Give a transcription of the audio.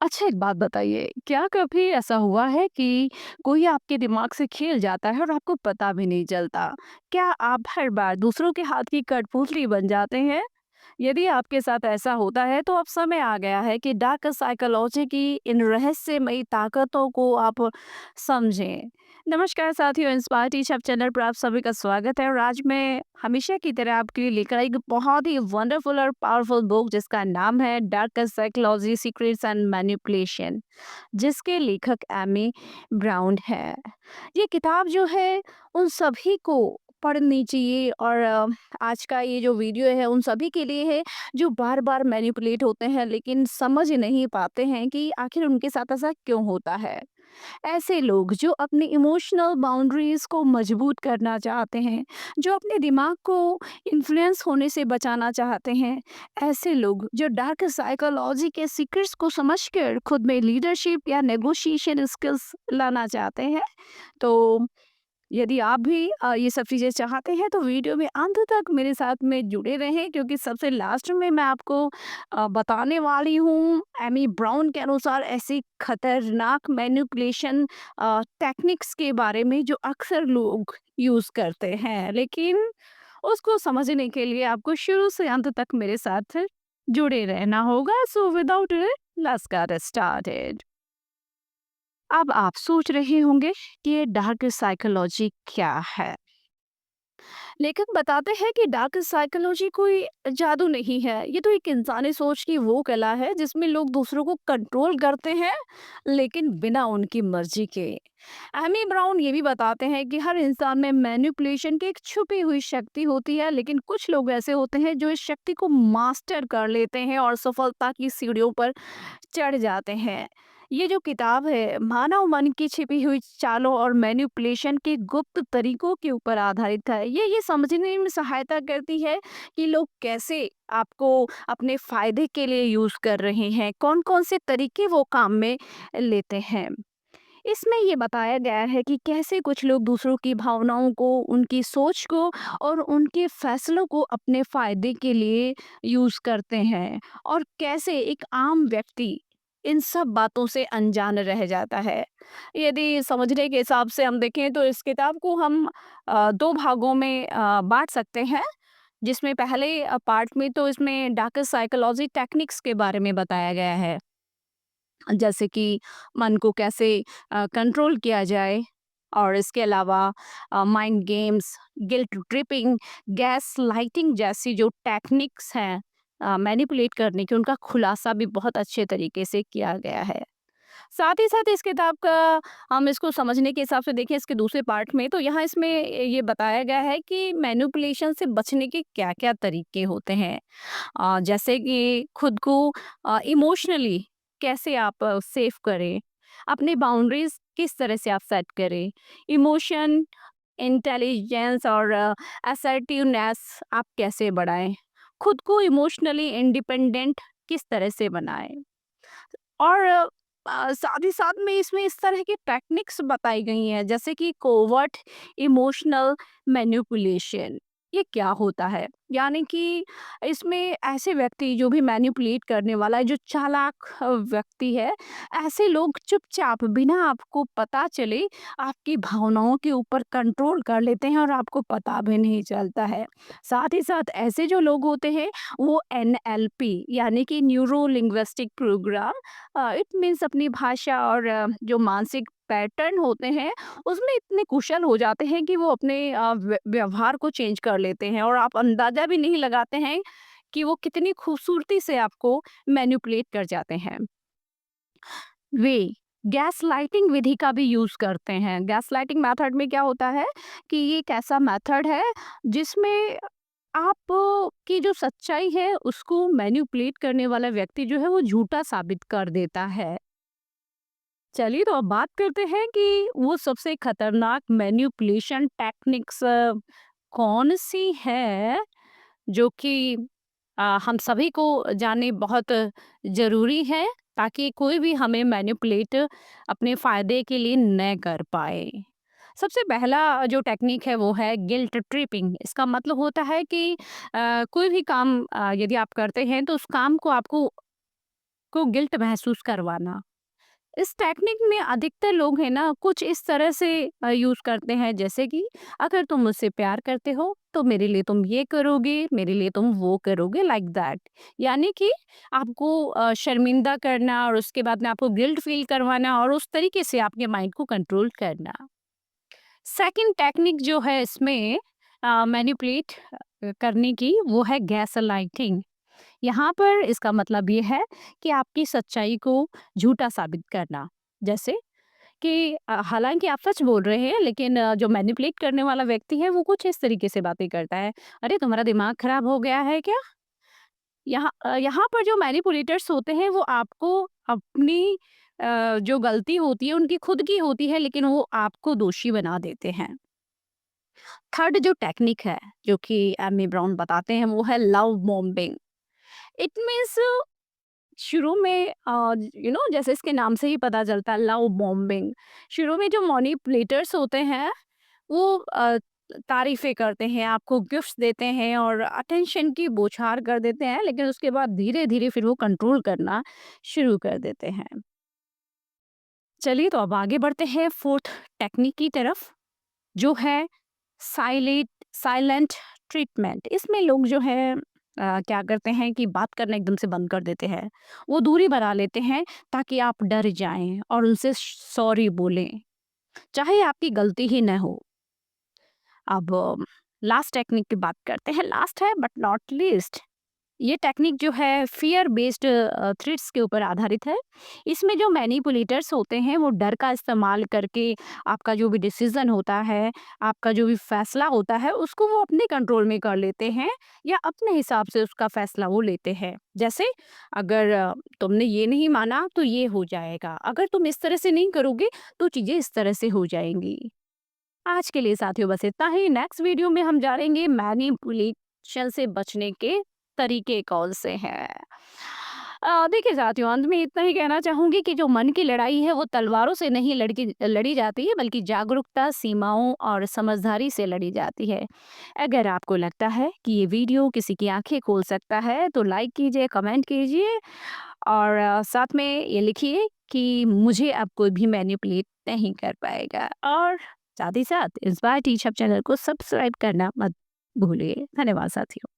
अच्छा एक बात बताइए, क्या कभी ऐसा हुआ है कि कोई आपके दिमाग से खेल जाता है और आपको पता भी नहीं चलता? क्या आप हर बार दूसरों के हाथ की कठपुतली बन जाते हैं? यदि आपके साथ ऐसा होता है तो अब समय आ गया है कि डार्क साइकोलॉजी की इन रहस्यमयी ताकतों को आप समझें। नमस्कार साथियों, इंस्पायर टीचर चैनल पर आप सभी का स्वागत है और आज मैं हमेशा की तरह आपके लिए लेकर आई एक बहुत ही वंडरफुल और पावरफुल बुक जिसका नाम है dark psychology secrets and manipulation, जिसके लेखक एमी ब्राउन है। ये किताब जो है उन सभी को पढ़नी चाहिए और आज का ये जो वीडियो है उन सभी के लिए है जो बार बार मैनिपुलेट होते हैं लेकिन समझ नहीं पाते हैं कि आखिर उनके साथ ऐसा क्यों होता है। ऐसे लोग जो अपनी इमोशनल बाउंड्रीज को मजबूत करना चाहते हैं, जो अपने दिमाग को इन्फ्लुएंस होने से बचाना चाहते हैं, ऐसे लोग जो डार्क साइकोलॉजी के सीक्रेट्स को समझकर खुद में लीडरशिप या नेगोशिएशन स्किल्स लाना चाहते हैं। तो यदि आप भी ये सब चीज़ें चाहते हैं तो वीडियो में अंत तक मेरे साथ में जुड़े रहें, क्योंकि सबसे लास्ट में मैं आपको बताने वाली हूँ एमी ब्राउन के अनुसार ऐसी खतरनाक मैनिपुलेशन टेक्निक्स के बारे में जो अक्सर लोग यूज़ करते हैं, लेकिन उसको समझने के लिए आपको शुरू से अंत तक मेरे साथ जुड़े रहना होगा। So without let's get started. अब आप सोच रहे होंगे कि ये डार्क साइकोलॉजी क्या है। लेखक बताते हैं कि डार्क साइकोलॉजी कोई जादू नहीं है, ये तो एक इंसानी सोच की वो कला है जिसमें लोग दूसरों को कंट्रोल करते हैं, लेकिन बिना उनकी मर्जी के। एमी ब्राउन ये भी बताते हैं कि हर इंसान में मैनिपुलेशन की एक छुपी हुई शक्ति होती है, लेकिन कुछ लोग ऐसे होते हैं जो इस शक्ति को मास्टर कर लेते हैं और सफलता की सीढ़ियों पर चढ़ जाते हैं। ये जो किताब है मानव मन की छिपी हुई चालों और मैनिपुलेशन के गुप्त तरीकों के ऊपर आधारित है। ये समझने में सहायता करती है कि लोग कैसे आपको अपने फायदे के लिए यूज कर रहे हैं, कौन कौन से तरीके वो काम में लेते हैं। इसमें ये बताया गया है कि कैसे कुछ लोग दूसरों की भावनाओं को, उनकी सोच को और उनके फैसलों को अपने फायदे के लिए यूज करते हैं, और कैसे एक आम व्यक्ति इन सब बातों से अनजान रह जाता है। यदि समझने के हिसाब से हम देखें तो इस किताब को हम दो भागों में बांट सकते हैं, जिसमें पहले पार्ट में तो इसमें डार्क साइकोलॉजी टेक्निक्स के बारे में बताया गया है, जैसे कि मन को कैसे कंट्रोल किया जाए, और इसके अलावा mind games, guilt tripping, gas lighting जैसी जो टेक्निक्स हैं मैनिपुलेट करने की, उनका खुलासा भी बहुत अच्छे तरीके से किया गया है। साथ ही साथ इस किताब का हम इसको समझने के हिसाब से देखें इसके दूसरे पार्ट में, तो यहाँ इसमें ये बताया गया है कि मैनिपुलेशन से बचने के क्या-क्या तरीके होते हैं। जैसे कि खुद को इमोशनली कैसे आप सेव करें, अपने बाउंड्रीज किस तरह से आप सेट करें, इमोशन, इंटेलिजेंस और असर्टिवनेस आप कैसे बढ़ाएं, खुद को इमोशनली इंडिपेंडेंट किस तरह से बनाएं, और साथ ही साथ में इसमें इस तरह की टेक्निक्स बताई गई हैं, जैसे कि कोवर्ट इमोशनल मैनिपुलेशन। ये क्या होता है? यानी कि इसमें ऐसे व्यक्ति जो भी मैनिपुलेट करने वाला है, जो चालाक व्यक्ति है, ऐसे लोग चुपचाप बिना आपको पता चले आपकी भावनाओं के ऊपर कंट्रोल कर लेते हैं और आपको पता भी नहीं चलता है। साथ ही साथ ऐसे जो लोग होते हैं वो एनएलपी यानी कि neuro linguistic program, it means अपनी भाषा और जो मानसिक पैटर्न होते हैं उसमें इतने कुशल हो जाते हैं कि वो अपने व्यवहार को चेंज कर लेते हैं, और आप अंदाजा भी नहीं लगाते हैं कि वो कितनी खूबसूरती से आपको मैनिपुलेट कर जाते हैं। वे गैस लाइटिंग विधि का भी यूज करते हैं। गैस लाइटिंग मेथड में क्या होता है कि ये एक ऐसा मेथड है जिसमें आप की जो सच्चाई है उसको मैनिपुलेट करने वाला व्यक्ति जो है वो झूठा साबित कर देता है। चलिए तो अब बात करते हैं कि वो सबसे खतरनाक मैनिपुलेशन टेक्निक्स कौन सी है, जो कि हम सभी को जाननी बहुत ज़रूरी है, ताकि कोई भी हमें मैनिपुलेट अपने फ़ायदे के लिए न कर पाए। सबसे पहला जो टेक्निक है वो है गिल्ट ट्रिपिंग। इसका मतलब होता है कि कोई भी काम यदि आप करते हैं तो उस काम को आपको को गिल्ट महसूस करवाना। इस टेक्निक में अधिकतर लोग हैं ना कुछ इस तरह से यूज करते हैं, जैसे कि अगर तुम मुझसे प्यार करते हो तो मेरे लिए तुम ये करोगे, मेरे लिए तुम वो करोगे, लाइक दैट। यानी कि आपको शर्मिंदा करना और उसके बाद में आपको गिल्ट फील करवाना और उस तरीके से आपके माइंड को कंट्रोल करना। सेकंड टेक्निक जो है इसमें मैनिपुलेट करने की, वो है गैस लाइटिंग। यहाँ पर इसका मतलब ये है कि आपकी सच्चाई को झूठा साबित करना। जैसे कि हालाँकि आप सच बोल रहे हैं, लेकिन जो मैनिपुलेट करने वाला व्यक्ति है वो कुछ इस तरीके से बातें करता है। अरे तुम्हारा दिमाग खराब हो गया है क्या? यहाँ पर जो मैनिपुलेटर्स होते हैं वो आपको अपनी जो गलती होती है उनकी खुद की होती है, लेकिन वो आपको दोषी बना देते हैं। थर्ड जो टेक्निक है, जो कि एमी ब्राउन बताते हैं, वो है लव बॉम्बिंग। इट मीन्स शुरू में जैसे इसके नाम से ही पता चलता है, लव बॉम्बिंग। शुरू में जो मैनिपुलेटर्स होते हैं वो तारीफें करते हैं, आपको गिफ्ट्स देते हैं और अटेंशन की बौछार कर देते हैं, लेकिन उसके बाद धीरे धीरे फिर वो कंट्रोल करना शुरू कर देते हैं। चलिए तो अब आगे बढ़ते हैं फोर्थ टेक्निक की तरफ, जो है साइलेंट साइलेंट ट्रीटमेंट। इसमें लोग जो है क्या करते हैं कि बात करना एकदम से बंद कर देते हैं। वो दूरी बना लेते हैं ताकि आप डर जाएं और उनसे सॉरी बोलें, चाहे आपकी गलती ही न हो। अब लास्ट टेक्निक की बात करते हैं, लास्ट है बट नॉट लीस्ट। ये टेक्निक जो है फियर बेस्ड थ्रेट्स के ऊपर आधारित है। इसमें जो मैनिपुलेटर्स होते हैं वो डर का इस्तेमाल करके आपका जो भी डिसीजन होता है, आपका जो भी फैसला होता है, उसको वो अपने कंट्रोल में कर लेते हैं या अपने हिसाब से उसका फैसला वो लेते हैं। जैसे अगर तुमने ये नहीं माना तो ये हो जाएगा, अगर तुम इस तरह से नहीं करोगे तो चीज़ें इस तरह से हो जाएंगी। आज के लिए साथियों बस इतना ही। नेक्स्ट वीडियो में हम जानेंगे मैनिपुलेशन से बचने के तरीके कौन से हैं। देखिए साथियों, अंत में इतना ही कहना चाहूंगी कि जो मन की लड़ाई है वो तलवारों से नहीं लड़की लड़ी जाती है, बल्कि जागरूकता, सीमाओं और समझदारी से लड़ी जाती है। अगर आपको लगता है कि ये वीडियो किसी की आंखें खोल सकता है तो लाइक कीजिए, कमेंट कीजिए और साथ में ये लिखिए कि मुझे अब कोई भी मैनिपुलेट नहीं कर पाएगा। और साथ ही साथ इंस्पायर टीचर चैनल को सब्सक्राइब करना मत भूलिए। धन्यवाद साथियों।